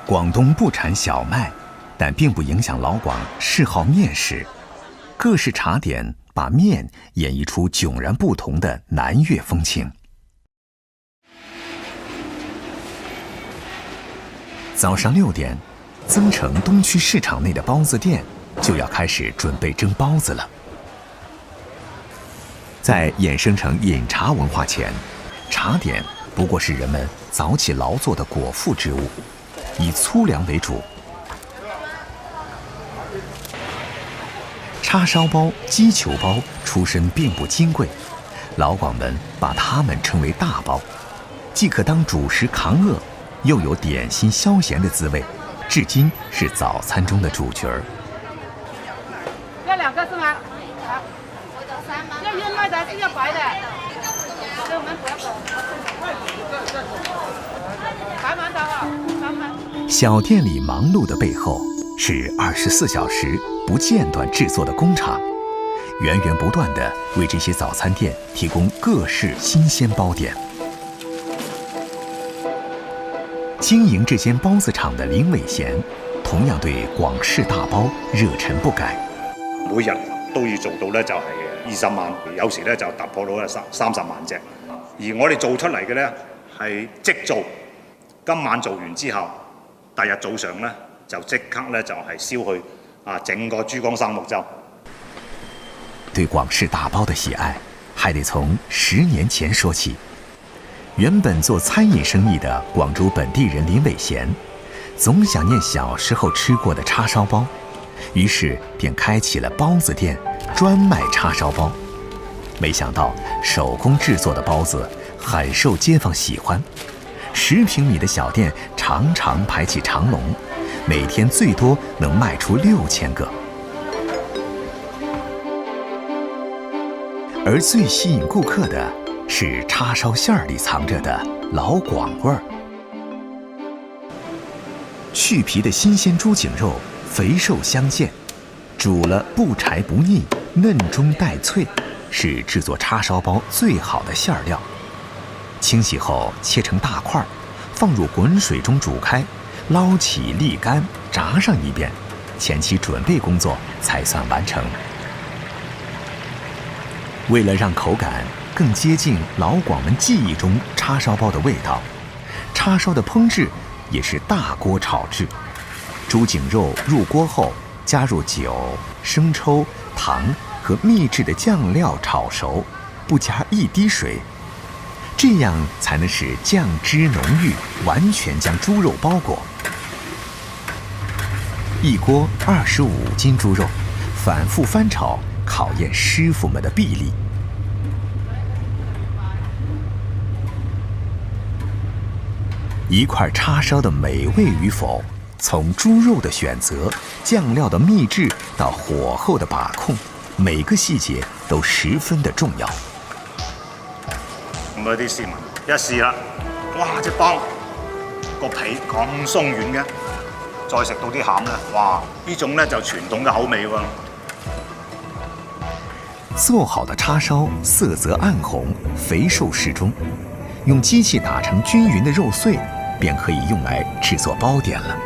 广东不产小麦，但并不影响老广嗜好面食。各式茶点把面演绎出迥然不同的南粤风情。早上6点，增城东区市场内的包子店就要开始准备蒸包子了。在衍生成饮茶文化前，茶点不过是人们早起劳作的果腹之物，以粗粮为主。叉烧包、鸡球包出身并不金贵，老广们把它们称为大包，既可当主食扛饿，又有点心消闲的滋味，至今是早餐中的主角儿。2个是吗？好，要燕麦的还是要白的？给我们不要走。白馒头啊，3盘。小店里忙碌的背后，是24小时不间断制作的工厂，源源不断地为这些早餐店提供各式新鲜包点。经营这间包子厂的林伟贤，同样对广式大包热忱不改。每日都要做到咧，就係20萬，有時咧就突破到30萬隻。而我哋做出嚟嘅咧係即做，今晚做完之後，第日早上咧就即刻咧就係燒去整個珠江三角洲。对广式大包的喜爱，还得从10年前说起。原本做餐饮生意的广州本地人林伟贤，总想念小时候吃过的叉烧包，于是便开起了包子店，专卖叉烧包。没想到手工制作的包子很受街坊喜欢，10平米的小店常常排起长龙，每天最多能卖出6000个。而最吸引顾客的是叉烧馅儿里藏着的老广味儿。去皮的新鲜猪颈肉肥瘦相间，煮了不柴不腻，嫩中带脆，是制作叉烧包最好的馅料。清洗后切成大块，放入滚水中煮开，捞起沥干，炸上一遍，前期准备工作才算完成。为了让口感更接近老广们记忆中叉烧包的味道，叉烧的烹制也是大锅炒制。猪颈肉入锅后，加入酒、生抽、糖和秘制的酱料炒熟，不加一滴水，这样才能使酱汁浓郁，完全将猪肉包裹。一锅25斤猪肉，反复翻炒，考验师傅们的臂力。一块叉烧的美味与否，从猪肉的选择、酱料的秘制到火候的把控，每个细节都十分的重要。咁嗰啲市民一試啦，哇！隻包個皮咁鬆軟嘅，再食到啲餡咧，哇！呢種咧就傳統嘅口味喎。做好的叉烧色泽暗红，肥瘦适中，用机器打成均匀的肉碎，便可以用来制作包点了。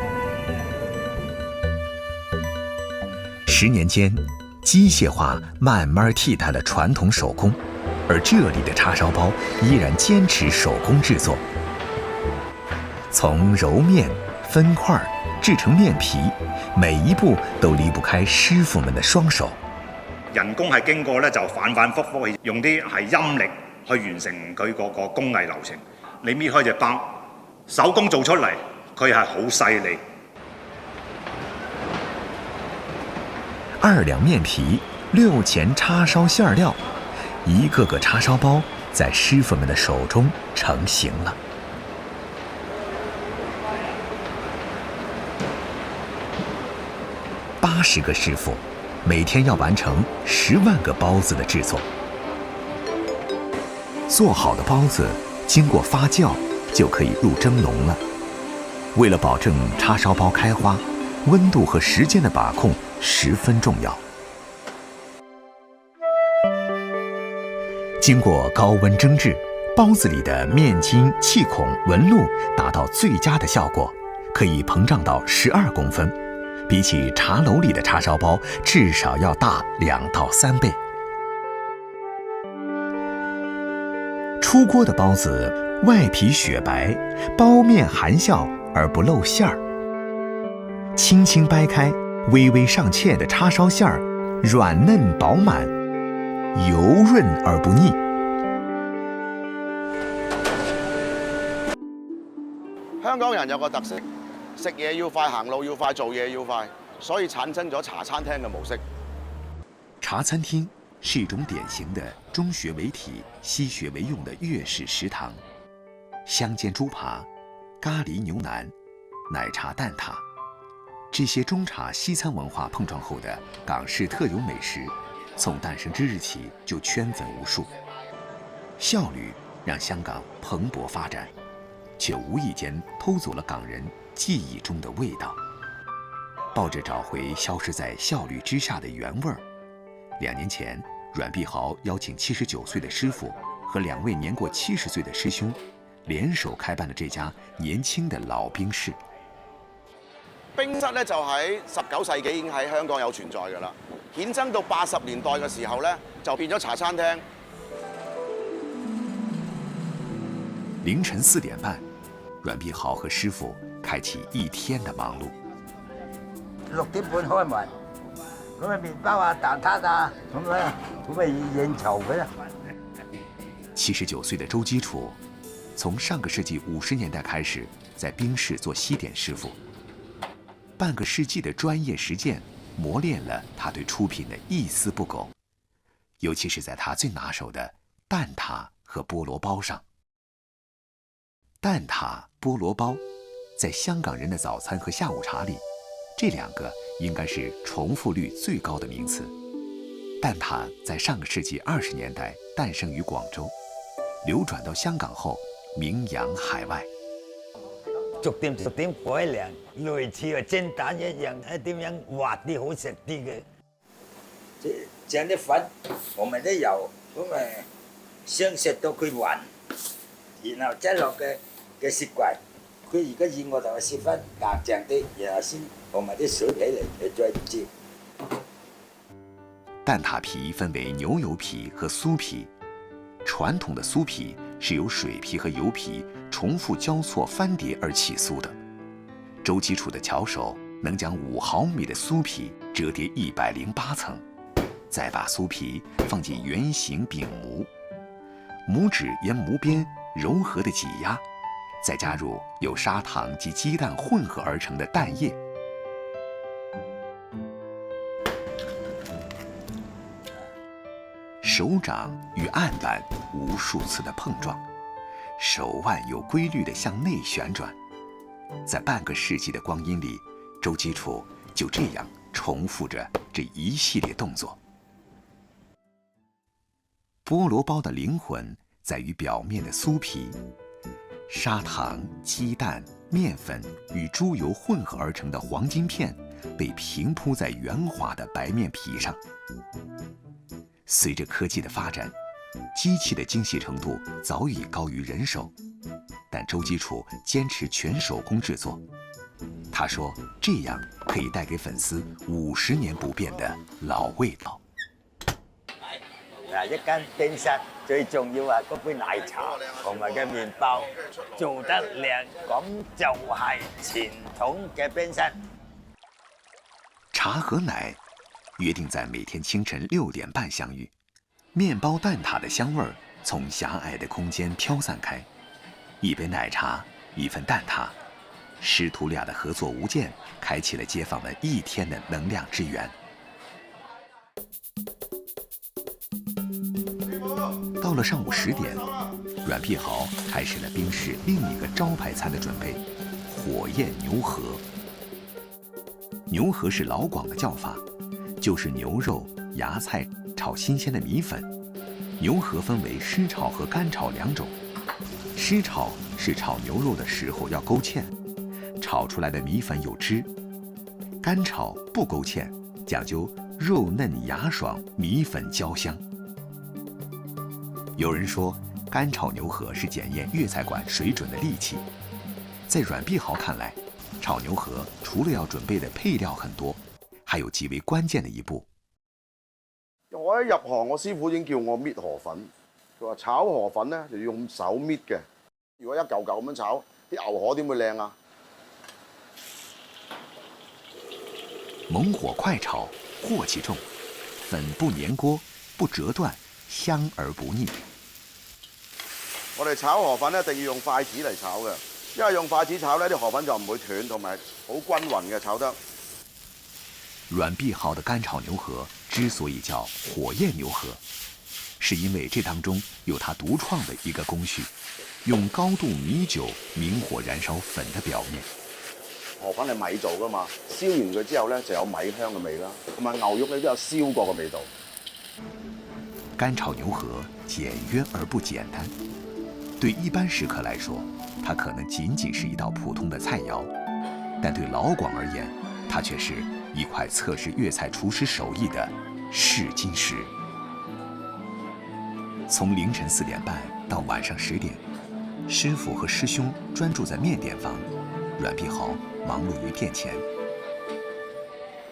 10年间，机械化慢慢替代了传统手工，而这里的叉烧包依然坚持手工制作。从揉面、分块、制成面皮，每一步都離不開師傅們的雙手。人工係經過咧就反反覆覆用啲係陰力去完成佢個工藝流程。你搣開隻包，手工做出嚟，佢係好細膩。2兩面皮，6錢叉燒餡料，一個個叉燒包在師傅們的手中成型了。80個師傅，每天要完成10萬個包子的製作。做好的包子經過發酵，就可以入蒸籠了。為了保證叉燒包開花，溫度和時間的把控十分重要。經過高溫蒸製，包子裡的面筋、氣孔、紋路達到最佳的效果，可以膨胀到12公分，比起茶楼里的叉烧包至少要大2到3倍。出锅的包子外皮雪白，包面含笑而不露馅儿。轻轻掰开，微微上芡的叉烧馅儿，软嫩饱满，油润而不腻。香港人有個特色，食嘢要快，行路要快，做嘢要快，所以產生咗茶餐廳嘅模式。茶餐廳是一種典型的中學為體、西學為用的粵式食堂，香煎豬扒、咖喱牛腩、奶茶蛋撻，這些中茶西餐文化碰撞後的港式特有美食，從誕生之日起就圈粉無數。效率讓香港蓬勃發展，卻無意間偷走了港人記憶中的味道。抱着找回消失在效率之下的原味兒，2年前，阮碧豪邀請79歲的師傅和2位年過70歲的師兄，聯手開辦了這家年輕的老冰室。冰室咧就喺19世紀已經喺香港有存在㗎啦，衍生到80年代嘅時候咧，就變咗茶餐廳。凌晨4點半，阮碧豪和師傅開啟一天的忙碌。6點半開門，咁啊麵包啊、蛋撻啊，咁啊應酬嘅啦。79歲的周基楚，從上個世紀50年代開始在冰室做西點師傅，半個世紀的專業實踐磨練了他對出品的一絲不苟，尤其是在他最拿手的蛋撻和菠蘿包上。蛋撻、菠蘿包，在香港人的早餐和下午茶裡，這2個應該是重複率最高的名詞。蛋撻在上個世紀20年代誕生於廣州，流轉到香港後名揚海外。逐點改良，類似啊蒸蛋一樣，點樣滑啲好食啲嘅。整啲粉，我們啲油咁相食到佢勻，然後擠落嘅雪櫃。佢而家要我就切翻硬淨啲，然後先放埋啲水皮嚟再煎。蛋撻皮分為牛油皮和酥皮，傳統的酥皮是由水皮和油皮重複交錯翻疊而起酥的。周基楚的巧手能將5毫米的酥皮折疊108層，再把酥皮放進圓形餅模，拇指沿模邊柔和的擠壓，再加入由砂糖及雞蛋混合而成的蛋液。手掌與案板無數次的碰撞，手腕有規律地向內旋轉。在半個世紀的光陰裡，周基楚就這樣重複着這一系列動作。菠蘿包的靈魂在於表面的酥皮，砂糖、雞蛋、麵粉與豬油混合而成的黃金片被平鋪在圓滑的白面皮上。隨着科技的發展，機器的精細程度早已高於人手，但周基楚堅持全手工製作。他說，這樣可以帶給粉絲50年不變的老味道。嗱，一間冰室最重要係嗰杯奶茶同埋嘅麵包做得靚，咁就係傳統嘅冰室。茶和奶約定在每天清晨6點半相遇，麵包蛋撻的香味兒從狹隘的空間飄散開，一杯奶茶，一份蛋撻，師徒倆的合作無間，開啟了街坊們一天的能量之源。到了上午10點，阮碧豪開始了冰室另一個招牌餐的準備——火焰牛河。牛河是老廣的叫法，就是牛肉、芽菜炒新鮮的米粉。牛河分為濕炒和乾炒2種。濕炒是炒牛肉的時候要勾芡，炒出來的米粉有汁；乾炒不勾芡，講究肉嫩芽爽，米粉焦香。有人說，乾炒牛河是檢驗粵菜館水準的利器。在阮碧豪看來，炒牛河除了要準備的配料很多，還有極為關鍵的一步。我一入行，我師傅已經叫我搣河粉。佢話炒河粉咧就要用手搣嘅。如果一嚿嚿咁樣炒，啲牛河點會靚啊？猛火快炒，鑊氣重，粉不粘鍋，不折斷，香而不膩。我哋炒河粉一定要用筷子嚟炒嘅，因為用筷子炒咧啲河粉就唔會斷，同埋好均勻嘅炒得。軟碧豪的乾炒牛河之所以叫火焰牛河，是因為這當中有它獨創的一個工序，用高度米酒明火燃燒粉的表面。河粉係米做噶嘛，燒完佢之後咧就有米香嘅味啦，同埋牛肉咧都有燒過嘅味道。乾炒牛河簡約而不簡單，對一般食客來說，它可能僅僅是一道普通的菜肴，但對老廣而言，它卻是一塊測試粵菜廚師手藝的試金石。從凌晨4點半到晚上10點，師傅和師兄專注在麵點房，阮碧豪忙碌於店前。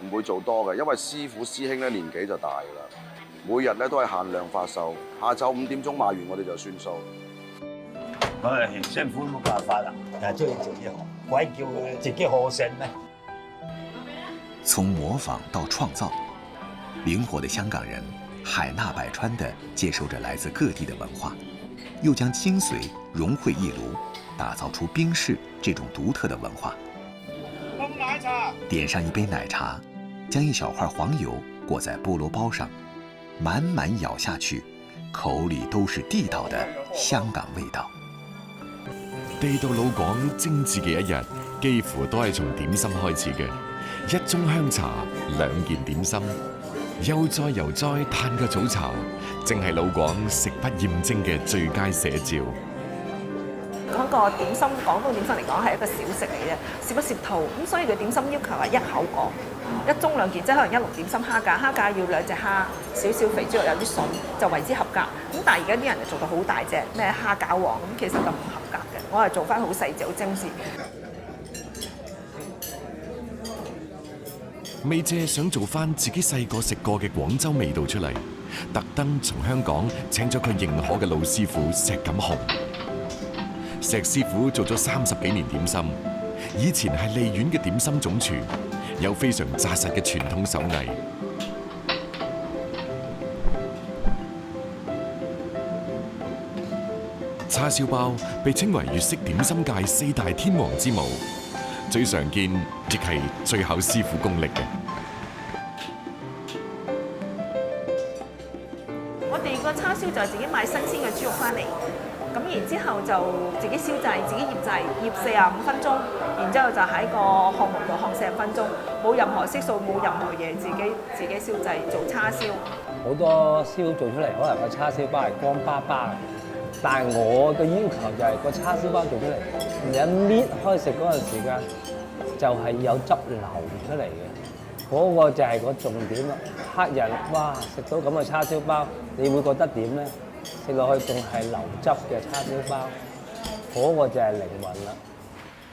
唔會做多嘅，因為師傅師兄咧年紀就大㗎啦，每日咧都係限量發售，下晝5點鐘賣完我哋就算數。唉，辛苦都冇辦法啦，但係中意自己學，鬼叫佢自己學成咩？從模仿到創造，靈活的香港人海納百川地接受着來自各地的文化，又將精髓融匯一爐，打造出冰室這種獨特的文化。凍奶茶，點上一杯奶茶，將一小塊黃油裹在菠蘿包上，滿滿咬下去，口裡都是地道的香港味道。地道老廣精緻嘅一日，幾乎都係從點心開始嘅。一盅香茶，2件點心，悠哉悠哉嘆個早茶，正係老廣食不厭精嘅最佳寫照。嗰個點心，廣東點心嚟講係一個小食嚟嘅，攝不攝肚，咁所以佢點心要求係一口過，一盅2件，即係可能1籠點心蝦餃，蝦餃要2隻蝦，少少肥豬肉有啲筍就為之合格。咁但係而家啲人就做到好大隻，咩蝦餃王咁，其實就唔合格嘅。我係做翻好細緻、好精緻。美姐想做翻自己細個食過嘅廣州味道出嚟，特登從香港請咗佢認可嘅老師傅石錦雄。石師傅做咗30幾年點心，以前係利苑嘅點心總廚，有非常紮實嘅傳統手藝。叉燒包被稱為粵式點心界4大天王之母。最常見，亦係最考師傅功力嘅。我哋個叉燒就係自己買新鮮嘅豬肉翻嚟，咁然之後就自己燒製、自己醃製，醃45分鐘，然之後就喺個烘爐度烘40分鐘，冇任何色素，冇任何嘢，自己燒製做叉燒。好多師傅做出嚟，可能個叉燒包係乾巴巴，但係我嘅要求就係個叉燒包做出嚟，你一搣開食嗰陣時間，就係有汁流出嚟嘅，嗰個就係個重點啦。客人哇食到咁嘅叉燒包，你會覺得點咧？食落去仲係流汁嘅叉燒包，嗰個就係靈魂啦。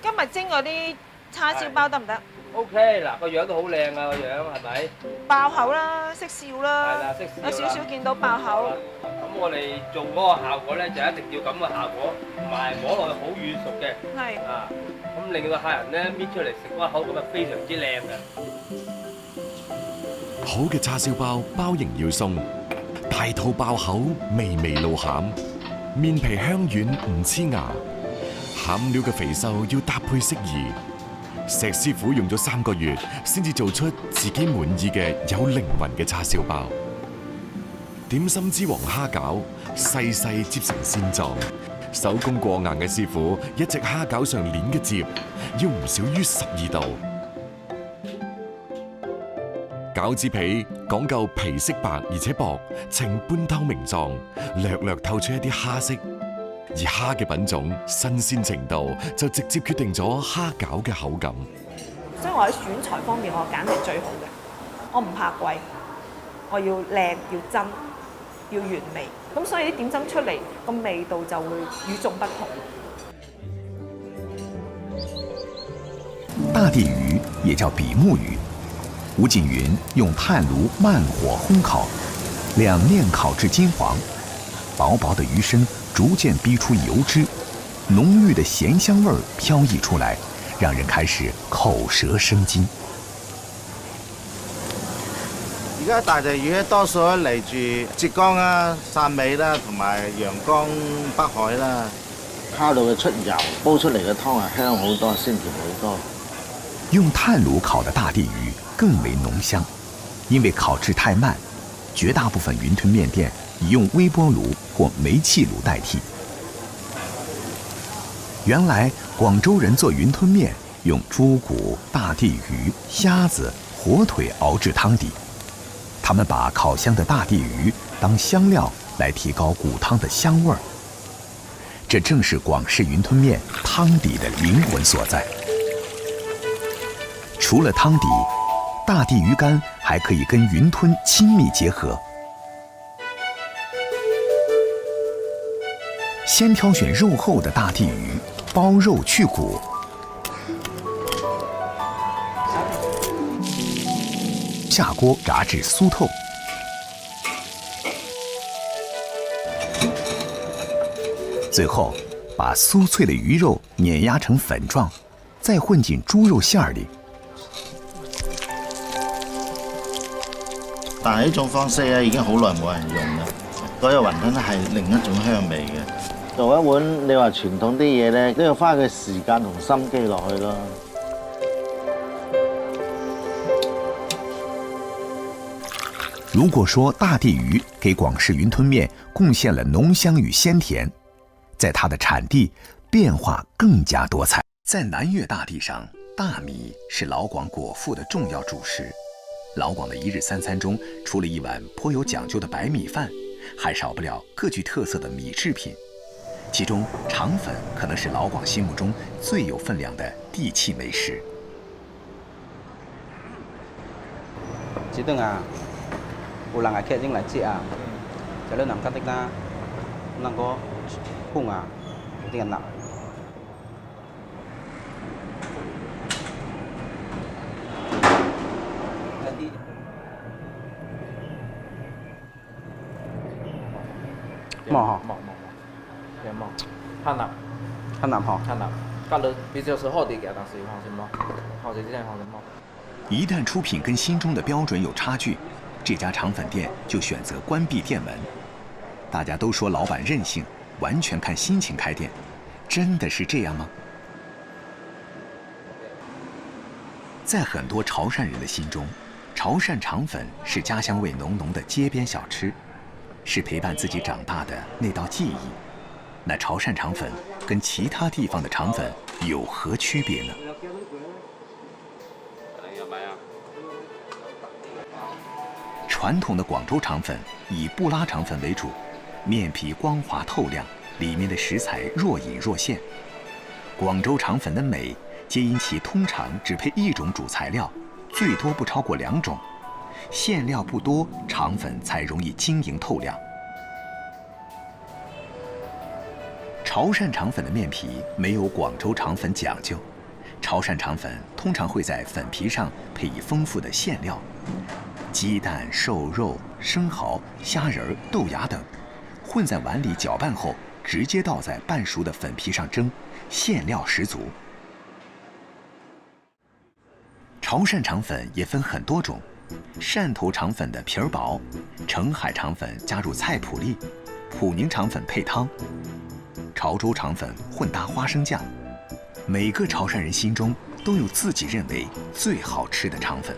今日蒸嗰啲叉燒包得唔得 OK， 嗱個樣都好靚啊，個樣係咪？爆口啦，識笑啦，係啦，識笑啦。有少少見到爆口。咁我哋做嗰個效果咧，就一定要咁嘅效果，同埋摸落去好軟熟嘅。係。啊，咁令到客人咧搣出嚟食嗰口感係非常之靚嘅。好嘅叉燒包包型要鬆，大肚爆口，微微露餡，面皮香軟唔黐牙，餡料嘅肥瘦要搭配適宜。石師傅用咗3個月先至做出自己滿意嘅有靈魂嘅叉燒包。點心之王蝦餃細細摺成線狀，手工過硬嘅師傅一隻蝦餃上鏈嘅摺要唔少於12度。餃子皮講究皮色白而且薄，呈半透明狀，略略透出一啲蝦色。而蝦嘅品種、新鮮程度就直接決定咗蝦餃嘅口感。所以我喺選材方面，我揀係最好嘅。我唔怕貴，我要靚，要真，要原味。咁所以啲點心出嚟個味道就會與眾不同。大地鱼也叫比目鱼。吴锦云用炭炉慢火烘烤，两面烤至金黄，薄薄的鱼身逐渐逼出油脂，浓郁的咸香味飘溢出来，让人开始口舌生津。而家大地魚咧，多數都嚟住浙江啦、汕尾啦，同埋陽江北海啦。烤到佢出油，煲出嚟嘅湯係香好多，鮮甜好多。用炭炉烤的大地鱼更为浓香，因为烤制太慢，绝大部分云吞面店已用微波炉或煤气炉代替。原来广州人做云吞面用猪骨、大地鱼、虾子、火腿熬制汤底，他们把烤香的大地鱼当香料来提高骨汤的香味儿。这正是广式云吞面汤底的灵魂所在。除了汤底，大地鱼干还可以跟云吞亲密结合。先挑选肉厚的大地鱼，剥肉去骨，下锅炸至酥透。最后，把酥脆的鱼肉碾压成粉状，再混进猪肉馅儿里。但係呢種方式咧已經好耐冇人用啦。嗰隻雲吞係另一種香味嘅。做一碗你話傳統啲嘢咧，都要花佢時間同心機落去咯。如果说大地鱼给广式云吞面贡献了浓香与鲜甜，在它的产地变化更加多彩。在南粤大地上，大米是老广果腹的重要主食。老广的一日三餐中，除了一碗颇有讲究的白米饭，还少不了各具特色的米制品。其中，肠粉可能是老广心目中最有分量的地气美食。chỉ từng ulang akhir jing lại chị trả lời nằm cắt ta năng có khung tiền nặng mỏ汉南好汉南，隔了比较是好啲嘅，但是好什么，好些真好什么。一旦出品跟心中的标准有差距，这家肠粉店就选择关闭店门。大家都说老板任性，完全看心情开店，真的是这样吗？在很多潮汕人的心中，潮汕肠粉是家乡味浓浓的街边小吃，是陪伴自己长大的那道记忆。那潮汕肠粉跟其他地方的肠粉有何区别呢？传统的广州肠粉以布拉肠粉为主，面皮光滑透亮，里面的食材若隐若现。广州肠粉的美，皆因其通常只配一种主材料，最多不超过2种，馅料不多，肠粉才容易晶莹透亮。潮汕肠粉的面皮没有广州肠粉讲究，潮汕肠粉通常会在粉皮上配以丰富的馅料。鸡蛋、瘦肉、生蚝、虾仁、豆芽等，混在碗里搅拌后，直接倒在半熟的粉皮上蒸，馅料十足。潮汕肠粉也分很多种，汕头肠粉的皮儿薄，澄海肠粉加入菜脯粒，普宁肠粉配汤，潮州肠粉混搭花生酱。每个潮汕人心中都有自己认为最好吃的肠粉。